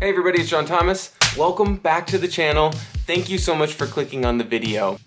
Hey everybody, it's John Thomas. Welcome back to the channel. Thank you so much for clicking on the video.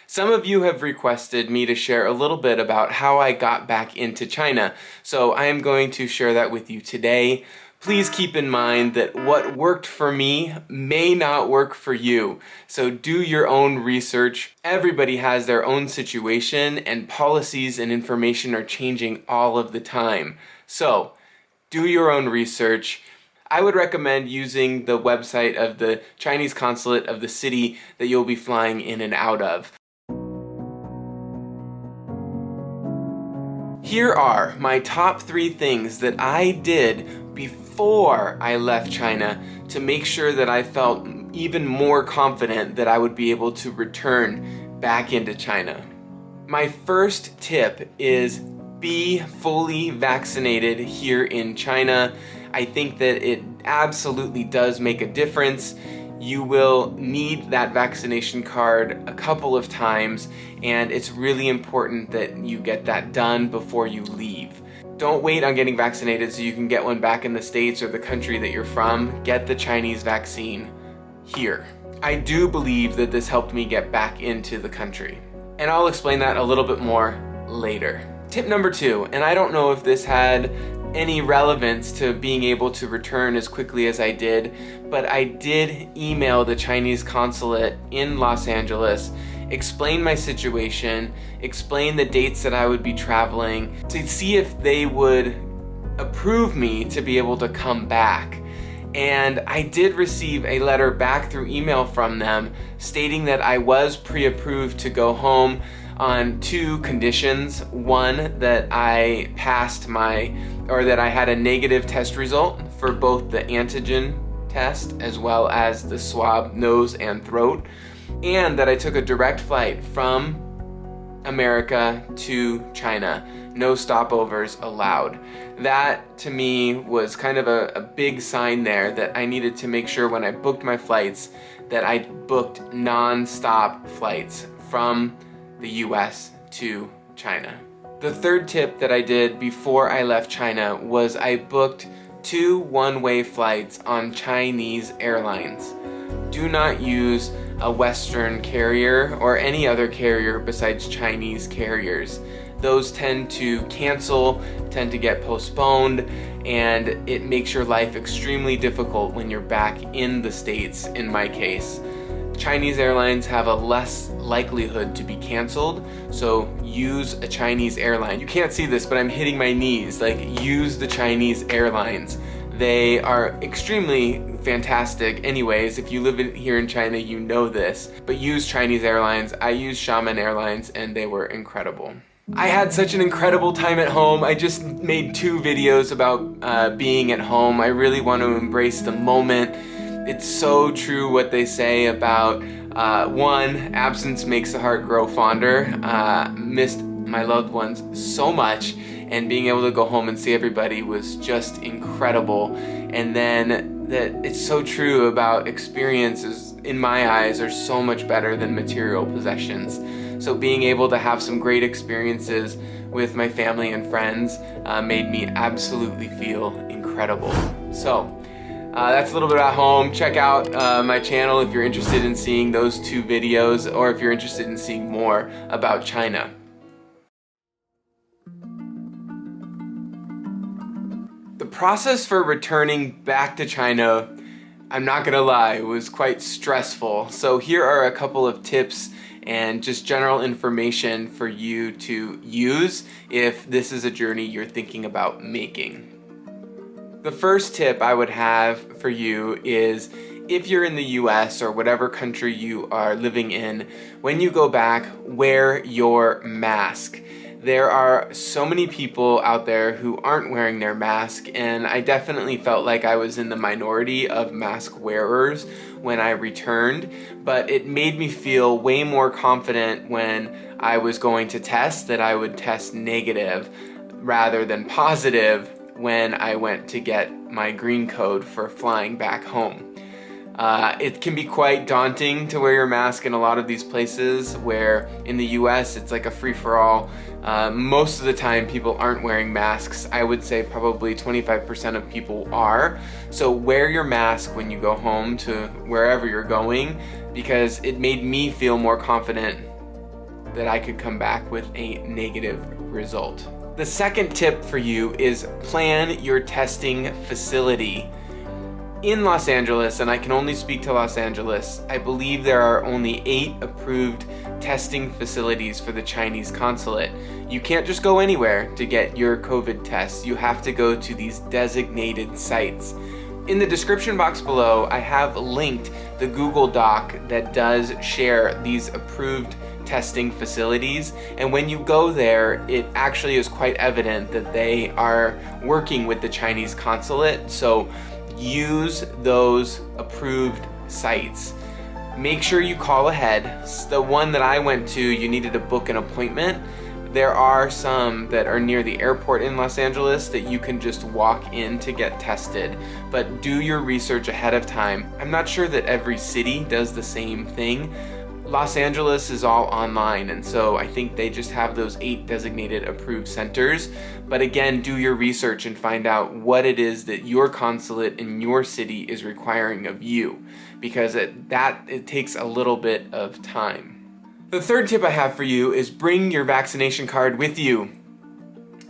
Some of you have requested me to share a little bit about how I got back into China, so I am going to share that with you today. Please keep in mind that what worked for me may not work for you, so do your own research. Everybody has their own situation, and policies and information are changing all of the time. So, do your own research. I would recommend using the website of the Chinese consulate of the city that you'll be flying in and out of. Here are my top 3 things that I did before I left China to make sure that I felt even more confident that I would be able to return back into China. My first tip is be fully vaccinated here in China. I think that it absolutely does make a difference. You will need that vaccination card a couple of times, and it's really important that you get that done before you leave. Don't wait on getting vaccinated so you can get one back in the States or the country that you're from. Get the Chinese vaccine here. I do believe that this helped me get back into the country, and I'll explain that a little bit more later. Tip number 2, and I don't know if this had any relevance to being able to return as quickly as I did, but I did email the Chinese consulate in Los Angeles, explain my situation, explain the dates that I would be traveling, to see if they would approve me to be able to come back. And I did receive a letter back through email from them stating that I was pre-approved to go home on 2 conditions. One, that I passed that I had a negative test result for both the antigen test as well as the swab nose and throat, and that I took a direct flight from America to China. No stopovers allowed. That to me was kind of a big sign there that I needed to make sure when I booked my flights that I booked non-stop flights from the US to China. The third tip that I did before I left China was I booked 2 one-way flights on Chinese airlines. Do not use a Western carrier or any other carrier besides Chinese carriers. Those tend to cancel, tend to get postponed, and it makes your life extremely difficult when you're back in the States, in my case. Chinese airlines have a less likelihood to be canceled, so use a Chinese airline. You can't see this, but I'm hitting my knees. Use the Chinese airlines. They are extremely fantastic anyways. If you live here in China, you know this, but use Chinese airlines. I used Xiamen Airlines and they were incredible. I had such an incredible time at home. I just made 2 videos about being at home. I really want to embrace the moment. It's so true what they say about, 1, absence makes the heart grow fonder. Missed my loved ones so much, and being able to go home and see everybody was just incredible. And then that it's so true about experiences, in my eyes, are so much better than material possessions. So being able to have some great experiences with my family and friends made me absolutely feel incredible. So that's a little bit about home. Check out my channel if you're interested in seeing those 2 videos, or if you're interested in seeing more about China. The process for returning back to China, I'm not gonna lie, was quite stressful. So here are a couple of tips and just general information for you to use if this is a journey you're thinking about making. The first tip I would have for you is, if you're in the US or whatever country you are living in, when you go back, wear your mask. There are so many people out there who aren't wearing their mask, and I definitely felt like I was in the minority of mask wearers when I returned, but it made me feel way more confident when I was going to test that I would test negative rather than positive when I went to get my green code for flying back home. It can be quite daunting to wear your mask in a lot of these places, where in the US it's like a free-for-all. Most of the time people aren't wearing masks. I would say probably 25% of people are. So wear your mask when you go home to wherever you're going, because it made me feel more confident that I could come back with a negative result. The second tip for you is plan your testing facility. In Los Angeles, and I can only speak to Los Angeles, I believe there are only 8 approved testing facilities for the Chinese consulate. You can't just go anywhere to get your COVID tests. You have to go to these designated sites. In the description box below, I have linked the Google Doc that does share these approved testing facilities, and when you go there, it actually is quite evident that they are working with the Chinese consulate. So use those approved sites. Make sure you call ahead. The one that I went to, you needed to book an appointment. There are some that are near the airport in Los Angeles that you can just walk in to get tested, but do your research ahead of time. I'm not sure that every city does the same thing. Los Angeles is all online, and so I think they just have those 8 designated approved centers. But again, do your research and find out what it is that your consulate in your city is requiring of you, because it takes a little bit of time. The third tip I have for you is bring your vaccination card with you.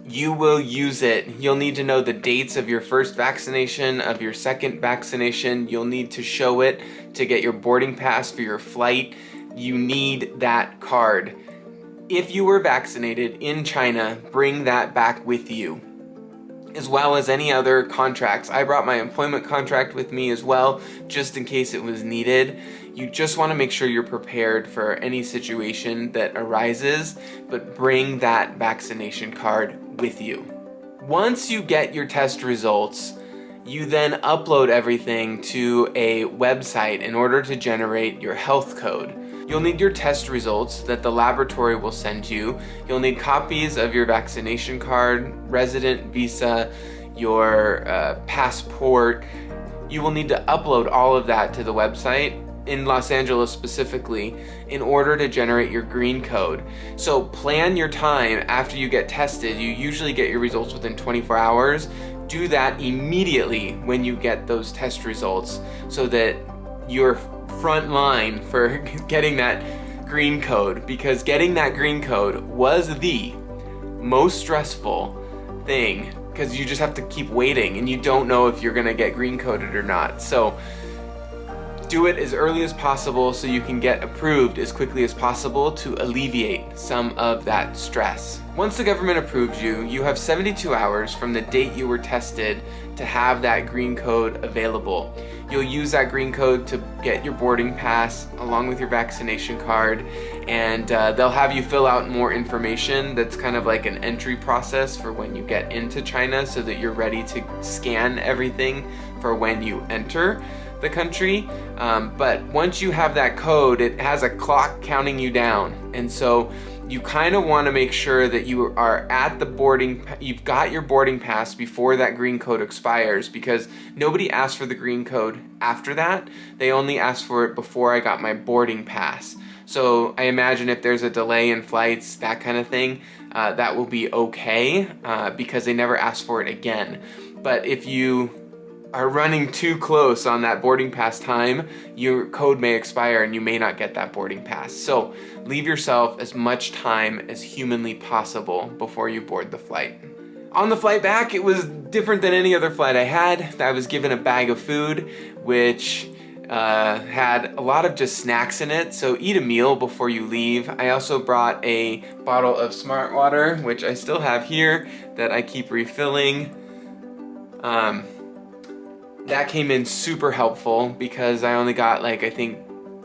You will use it. You'll need to know the dates of your first vaccination, of your second vaccination. You'll need to show it to get your boarding pass for your flight. You need that card. If you were vaccinated in China, bring that back with you, as well as any other contracts. I brought my employment contract with me as well, just in case it was needed. You just want to make sure you're prepared for any situation that arises, but bring that vaccination card with you. Once you get your test results, you then upload everything to a website in order to generate your health code. You'll need your test results that the laboratory will send you. You'll need copies of your vaccination card, resident visa, your passport. You will need to upload all of that to the website, in Los Angeles specifically, in order to generate your green code. So plan your time after you get tested. You usually get your results within 24 hours. Do that immediately when you get those test results, so that you're front line for getting that green code, because getting that green code was the most stressful thing, because you just have to keep waiting and you don't know if you're gonna get green coded or not. So do it as early as possible so you can get approved as quickly as possible to alleviate some of that stress. Once the government approves you, you have 72 hours from the date you were tested to have that green code available. You'll use that green code to get your boarding pass along with your vaccination card, and they'll have you fill out more information that's kind of like an entry process for when you get into China, so that you're ready to scan everything for when you enter the country. But once you have that code, it has a clock counting you down, and so you kind of want to make sure that you are at the you've got your boarding pass before that green code expires, because nobody asked for the green code after that. They only asked for it before I got my boarding pass. So I imagine if there's a delay in flights, that kind of thing, that will be okay, because they never asked for it again. But if you are running too close on that boarding pass time, your code may expire and you may not get that boarding pass. So leave yourself as much time as humanly possible before you board the flight. On the flight back, it was different than any other flight I had. I was given a bag of food, which had a lot of just snacks in it, so eat a meal before you leave. I also brought a bottle of Smart Water, which I still have here, that I keep refilling. That came in super helpful, because I only got I think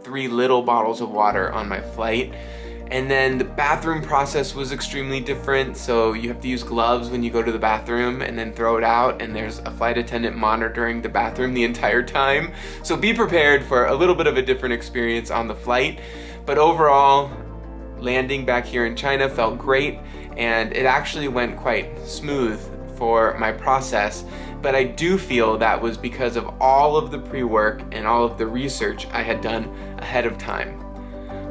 3 little bottles of water on my flight. And then the bathroom process was extremely different, so you have to use gloves when you go to the bathroom and then throw it out, and there's a flight attendant monitoring the bathroom the entire time. So be prepared for a little bit of a different experience on the flight. But overall, landing back here in China felt great, and it actually went quite smooth for my process, but I do feel that was because of all of the pre-work and all of the research I had done ahead of time.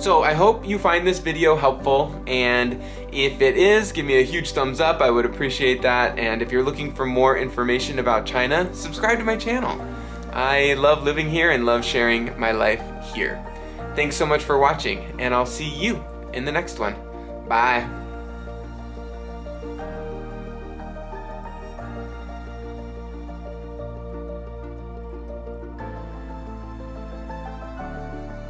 So I hope you find this video helpful, and if it is, give me a huge thumbs up. I would appreciate that. And if you're looking for more information about China, subscribe to my channel. I love living here and love sharing my life here. Thanks so much for watching, and I'll see you in the next one. Bye.